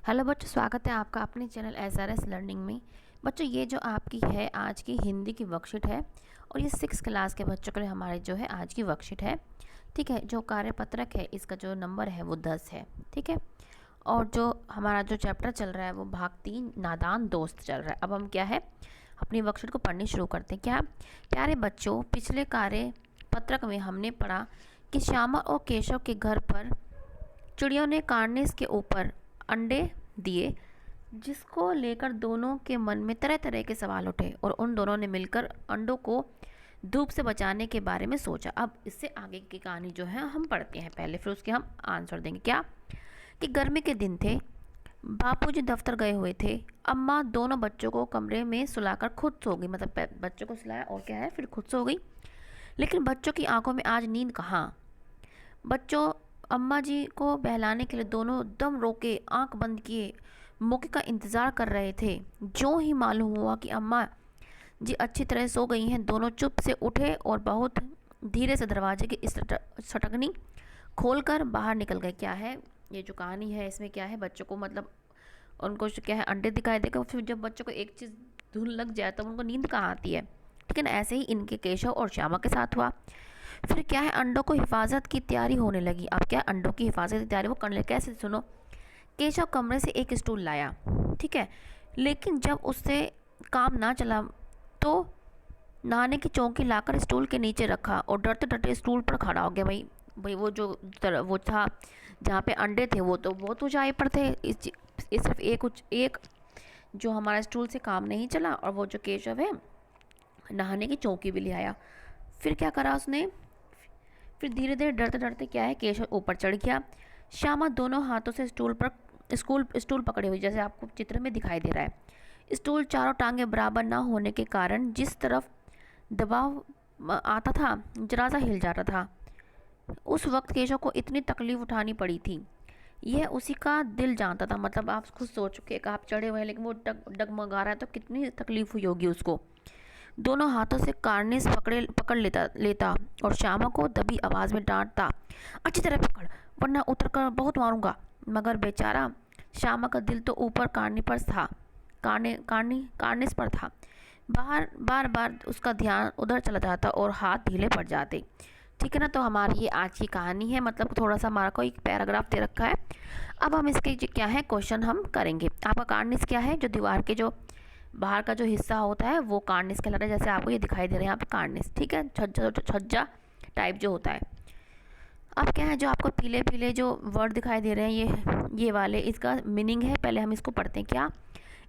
Hello बच्चों, स्वागत है आपका अपने चैनल SRS लर्निंग में। बच्चों, ये जो आपकी है आज की हिंदी की वर्कशीट है और ये 6 क्लास के बच्चों के लिए हमारे जो है आज की वर्कशीट है। ठीक है, जो कार्यपत्रक है इसका जो नंबर है वो 10 है। ठीक है, और जो हमारा जो चैप्टर चल रहा है वो भाग 3 नादान दोस्त चल रहा है। अब हम क्या है अपनी वर्कशीट को पढ़नी शुरू करते हैं। क्या प्यारे बच्चों, पिछले कार्यपत्रक में हमने पढ़ा कि श्यामा और केशव के घर पर चिड़ियों ने कार्निस के ऊपर अंडे दिए, जिसको लेकर दोनों के मन में तरह तरह के सवाल उठे और उन दोनों ने मिलकर अंडों को धूप से बचाने के बारे में सोचा। अब इससे आगे की कहानी जो है हम पढ़ते हैं पहले, फिर उसके हम आंसर देंगे। क्या कि गर्मी के दिन थे, बापूजी दफ्तर गए हुए थे, अम्मा दोनों बच्चों को कमरे में सुलाकर खुद सो गई। मतलब बच्चों को सुलाया और क्या है फिर खुद सो गई। लेकिन बच्चों की आंखों में आज नींद कहाँ। बच्चों अम्मा जी को बहलाने के लिए दोनों दम रोके आंख बंद किए मौके का इंतज़ार कर रहे थे। जो ही मालूम हुआ कि अम्मा जी अच्छी तरह सो गई हैं, दोनों चुप से उठे और बहुत धीरे से दरवाजे की सटकनी खोलकर बाहर निकल गए। क्या है ये जो कहानी है इसमें क्या है, बच्चों को मतलब उनको क्या है अंडे दिखाई देगा, फिर जब बच्चों को एक चीज़ धुन लग जाए तो उनको नींद कहाँ आती है। ठीक है ना, ऐसे ही इनके केशव और श्यामा के साथ हुआ। फिर क्या है अंडों को हिफाजत की तैयारी होने लगी। अब क्या अंडों की हिफाजत की तैयारी वो करने लगे। कैसे सुनो, केशव कमरे से एक स्टूल लाया। ठीक है, लेकिन जब उससे काम ना चला तो नहाने की चौकी लाकर स्टूल के नीचे रखा और डरते डरते स्टूल पर खड़ा हो गया। भाई भाई वो जो वो था जहाँ पे अंडे थे वो तो बहुत ऊंचाई पर थे। इस सिर्फ एक जो हमारा स्टूल से काम नहीं चला और वो जो केशव है नहाने की चौकी भी ले आया। फिर क्या करा उसने, फिर धीरे धीरे डरते डरते क्या है केशव ऊपर चढ़ गया। श्यामा दोनों हाथों से स्टूल पकड़े हुई, जैसे आपको चित्र में दिखाई दे रहा है। स्टूल चारों टांगे बराबर ना होने के कारण जिस तरफ दबाव आता था जरा सा हिल जाता था। उस वक्त केशव को इतनी तकलीफ उठानी पड़ी थी, यह उसी का दिल जानता था। मतलब आप खुद सोच चुके कि आप चढ़े हुए हैं लेकिन वो डगमगा रहा है तो कितनी तकलीफ हुई होगी उसको। दोनों हाथों से कार्निस पकड़ लेता और श्यामा को दबी आवाज़ में डांटता, अच्छी तरह पकड़ वरना उतर कर बहुत मारूंगा। मगर बेचारा श्यामा का दिल तो ऊपर कार्निस पर था। बार बार उसका ध्यान उधर चला जाता और हाथ ढीले पड़ जाते। ठीक है ना, तो हमारी ये आज की कहानी है। मतलब थोड़ा सा हमारा कोई पैराग्राफ दे रखा है। अब हम इसके क्या है क्वेश्चन हम करेंगे। आपका कार्निस क्या है, जो दीवार के जो बाहर का जो हिस्सा होता है वो कार्निस कहलाता है। जैसे आपको ये दिखाई दे रहा है यहाँ पे कार्निस। ठीक है, छज्जा टाइप जो होता है। अब क्या है जो आपको पीले पीले जो वर्ड दिखाई दे रहे हैं ये वाले, इसका मीनिंग है पहले हम इसको पढ़ते हैं। क्या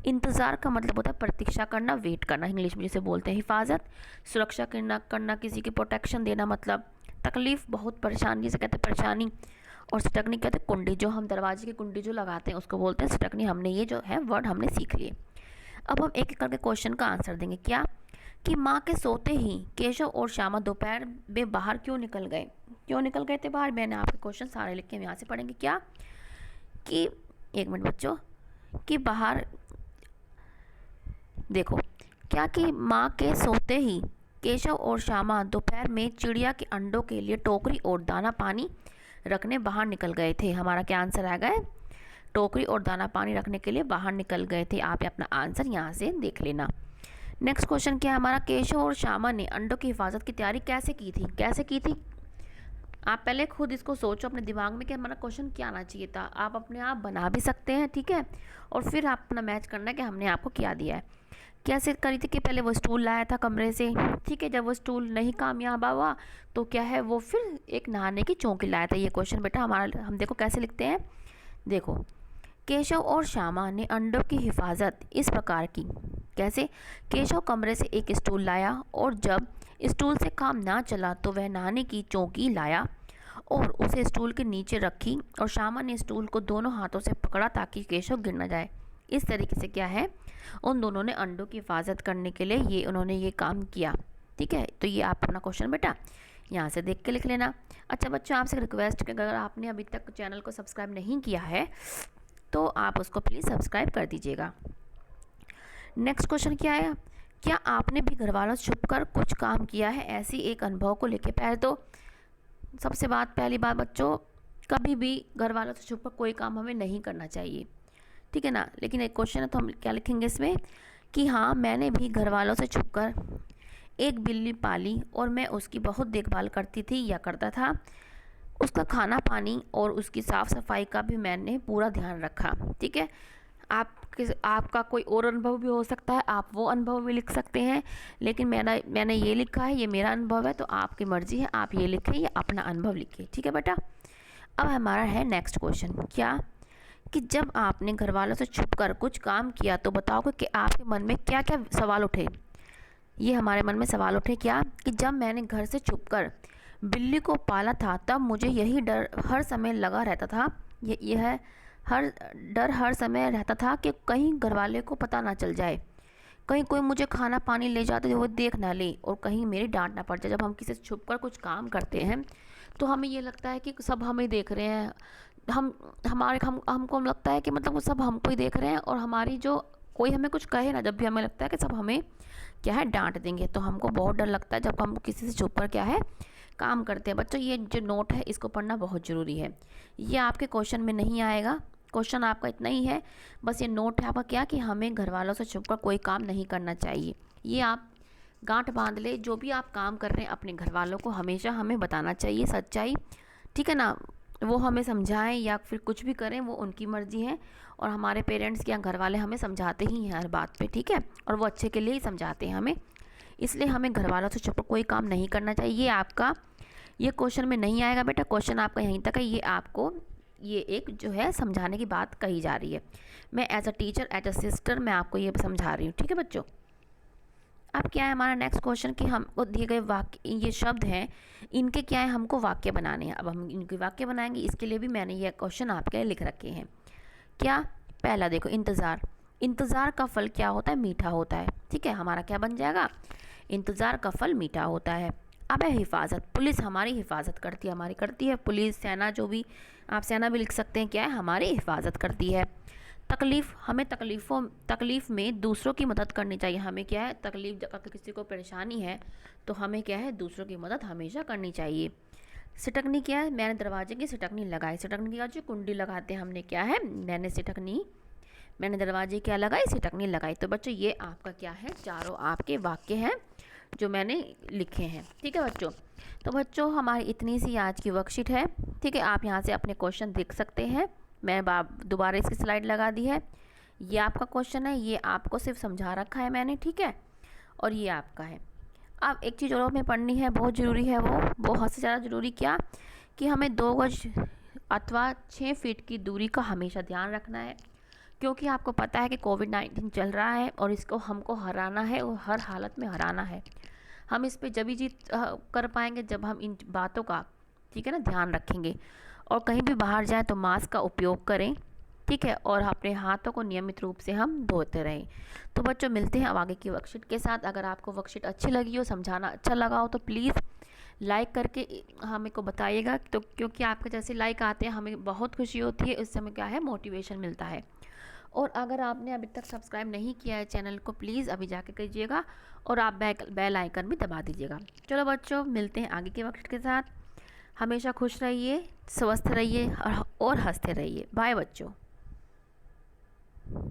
इंतज़ार का मतलब होता है प्रतीक्षा करना, वेट करना, इंग्लिश में जिसे बोलते हैं। हिफाजत सुरक्षा करना, किसी की प्रोटेक्शन देना, मतलब तकलीफ बहुत परेशानी जिसे कहते हैं परेशानी। और सटकनी कहते हैं कुंडी, जो हम दरवाजे की कुंडी जो लगाते हैं उसको बोलते हैं सटकनी। हमने ये जो है वर्ड हमने सीख लिए। अब हम एक एक करके क्वेश्चन का आंसर देंगे। क्या कि माँ के सोते ही केशव और श्यामा दोपहर में बाहर क्यों निकल गए थे बाहर। मैंने आपके क्वेश्चन सारे लिख के हम यहाँ से पढ़ेंगे। क्या कि एक मिनट बच्चों, कि बाहर देखो, क्या कि माँ के सोते ही केशव और श्यामा दोपहर में चिड़िया के अंडों के लिए टोकरी और दाना पानी रखने बाहर निकल गए थे। हमारा क्या आंसर आ गया, टोकरी और दाना पानी रखने के लिए बाहर निकल गए थे। आप अपना आंसर यहाँ से देख लेना। नेक्स्ट क्वेश्चन क्या है हमारा, केशव और श्यामा ने अंडों की हिफाजत की तैयारी कैसे की थी। आप पहले खुद इसको सोचो अपने दिमाग में कि हमारा क्वेश्चन क्या आना चाहिए था। आप अपने आप बना भी सकते हैं, ठीक है, और फिर आप अपना मैच करना है कि हमने आपको क्या दिया है। कैसे करी थी कि पहले वो स्टूल लाया था कमरे से। ठीक है, जब वो स्टूल नहीं कामयाब हुआ तो क्या है वो फिर एक नहाने की चौकी लाया था। ये क्वेश्चन बेटा हमारा, हम देखो कैसे लिखते हैं। देखो, केशव और श्यामा ने अंडों की हिफाजत इस प्रकार की। कैसे, केशव कमरे से एक स्टूल लाया और जब स्टूल से काम ना चला तो वह नहाने की चौकी लाया और उसे स्टूल के नीचे रखी और श्यामा ने स्टूल को दोनों हाथों से पकड़ा ताकि केशव गिर न जाए। इस तरीके से क्या है उन दोनों ने अंडों की हिफाजत करने के लिए उन्होंने ये काम किया। ठीक है, तो ये आप अपना क्वेश्चन बेटा यहाँ से देख के लिख लेना। अच्छा बच्चों, आपसे रिक्वेस्ट कि अगर आपने अभी तक चैनल को सब्सक्राइब नहीं किया है तो आप उसको प्लीज़ सब्सक्राइब कर दीजिएगा। नेक्स्ट क्वेश्चन क्या है, क्या आपने भी घर वालों से छुपकर कुछ काम किया है। ऐसी एक अनुभव को लेकर पहले तो सबसे पहली बात बच्चों, कभी भी घर वालों से छुपकर कोई काम हमें नहीं करना चाहिए। ठीक है ना। लेकिन एक क्वेश्चन है तो हम क्या लिखेंगे इसमें कि हाँ मैंने भी घर वालों से छुपकर एक बिल्ली पाली और मैं उसकी बहुत देखभाल करती थी या करता था। उसका खाना पानी और उसकी साफ़ सफाई का भी मैंने पूरा ध्यान रखा। ठीक है, आपका कोई और अनुभव भी हो सकता है, आप वो अनुभव भी लिख सकते हैं, लेकिन मैंने ये लिखा है, ये मेरा अनुभव है, तो आपकी मर्ज़ी है, आप ये लिखें या अपना अनुभव लिखें। ठीक है बेटा। अब हमारा है नेक्स्ट क्वेश्चन, क्या कि जब आपने घर वालों से छुपकर कुछ काम किया तो बताओगे कि आपके मन में क्या क्या सवाल उठे। ये हमारे मन में सवाल उठे क्या कि जब मैंने घर से छुपकर बिल्ली को पाला था तब मुझे यही डर हर समय लगा रहता था, यह हर समय रहता था कि कहीं घरवाले को पता ना चल जाए, कहीं कोई मुझे खाना पानी ले जाते वो देख ना ले और कहीं मेरी डांट ना पड़ जाए। जब हम किसी से छुपकर कुछ काम करते हैं तो हमें ये लगता है कि सब हमें देख रहे हैं, हमको लगता है कि मतलब वो सब हमको ही देख रहे हैं, और हमारी जो कोई हमें कुछ कहे ना, जब भी हमें लगता है कि सब हमें क्या है डांट देंगे, तो हमको बहुत डर लगता है जब हम किसी से छुपकर क्या है काम करते हैं। बच्चों ये जो नोट है इसको पढ़ना बहुत ज़रूरी है, ये आपके क्वेश्चन में नहीं आएगा, क्वेश्चन आपका इतना ही है, बस ये नोट है आपका क्या कि हमें घर वालों से छुपकर कोई काम नहीं करना चाहिए। ये आप गांठ बांध ले, जो भी आप काम कर रहे हैं अपने घर वालों को हमेशा हमें बताना चाहिए सच्चाई। ठीक है ना, वो हमें समझाएं या फिर कुछ भी करें वो उनकी मर्ज़ी है, और हमारे पेरेंट्स या घर वाले हमें समझाते ही हैं हर बात पे। ठीक है, और वो अच्छे के लिए ही समझाते हैं हमें, इसलिए हमें घर वालों से छुपकर कोई काम नहीं करना चाहिए। ये आपका ये क्वेश्चन में नहीं आएगा बेटा, क्वेश्चन आपका यहीं तक है, ये आपको ये एक जो है समझाने की बात कही जा रही है। मैं as a teacher as a sister मैं आपको ये समझा रही हूँ। ठीक है बच्चों। अब क्या है हमारा नेक्स्ट क्वेश्चन कि हमको दिए गए वाक्य, ये शब्द हैं, इनके क्या है हमको वाक्य बनाने हैं। अब हम इनके वाक्य बनाएंगे, इसके लिए भी मैंने ये क्वेश्चन आपके लिए लिख रखे हैं। क्या, पहला देखो, इंतज़ार। इंतज़ार का फल क्या होता है, मीठा होता है। ठीक है, हमारा क्या बन जाएगा, इंतज़ार का फल मीठा होता है। अब है हिफाजत, पुलिस हमारी हिफाजत करती है, हमारी करती है, पुलिस सेना जो भी, आप सेना भी लिख सकते हैं, क्या है हमारी हिफाजत करती है। तकलीफ़, हमें तकलीफ़ में दूसरों की मदद करनी चाहिए, हमें क्या है तकलीफ़, अगर किसी को परेशानी है तो हमें क्या है दूसरों की मदद हमेशा करनी चाहिए। सिटकनी क्या है, मैंने दरवाजे की सिटकनी लगाई, सिटकनी का जो कुंडी लगाते हैं हमने क्या है, मैंने दरवाजे क्या लगाई, सिटकनी लगाई। तो बच्चों ये आपका क्या है, चारों आपके वाक्य हैं जो मैंने लिखे हैं। ठीक है बच्चों, तो बच्चों हमारी इतनी सी आज की वर्कशीट है। ठीक है, आप यहाँ से अपने क्वेश्चन देख सकते हैं, मैं दोबारा इसकी स्लाइड लगा दी है। ये आपका क्वेश्चन है, ये आपको सिर्फ समझा रखा है मैंने। ठीक है, और ये आपका है। अब एक चीज़ और हमें पढ़नी है, बहुत ज़रूरी है, वो हद से ज़्यादा ज़रूरी, क्या कि हमें 2 गज अथवा 6 फीट की दूरी का हमेशा ध्यान रखना है, क्योंकि आपको पता है कि कोविड-19 चल रहा है और इसको हमको हराना है और हर हालत में हराना है। हम इस पे जब ही जीत कर पाएंगे जब हम इन बातों का, ठीक है ना, ध्यान रखेंगे, और कहीं भी बाहर जाएं तो मास्क का उपयोग करें। ठीक है, और अपने हाथों को नियमित रूप से हम धोते रहें। तो बच्चों मिलते हैं अब आगे की वर्कशीट के साथ। अगर आपको वर्कशीट अच्छी लगी हो, समझाना अच्छा लगा हो, तो प्लीज़ लाइक करके हमें को बताइएगा, तो क्योंकि आपके जैसे लाइक आते हैं हमें बहुत खुशी होती है, इससे हमें क्या है मोटिवेशन मिलता है। और अगर आपने अभी तक सब्सक्राइब नहीं किया है चैनल को, प्लीज़ अभी जाके कीजिएगा, और आप बेल आइकन भी दबा दीजिएगा। चलो बच्चों मिलते हैं आगे के वर्कशीट के साथ। हमेशा खुश रहिए, स्वस्थ रहिए और हंसते रहिए। बाय बच्चों।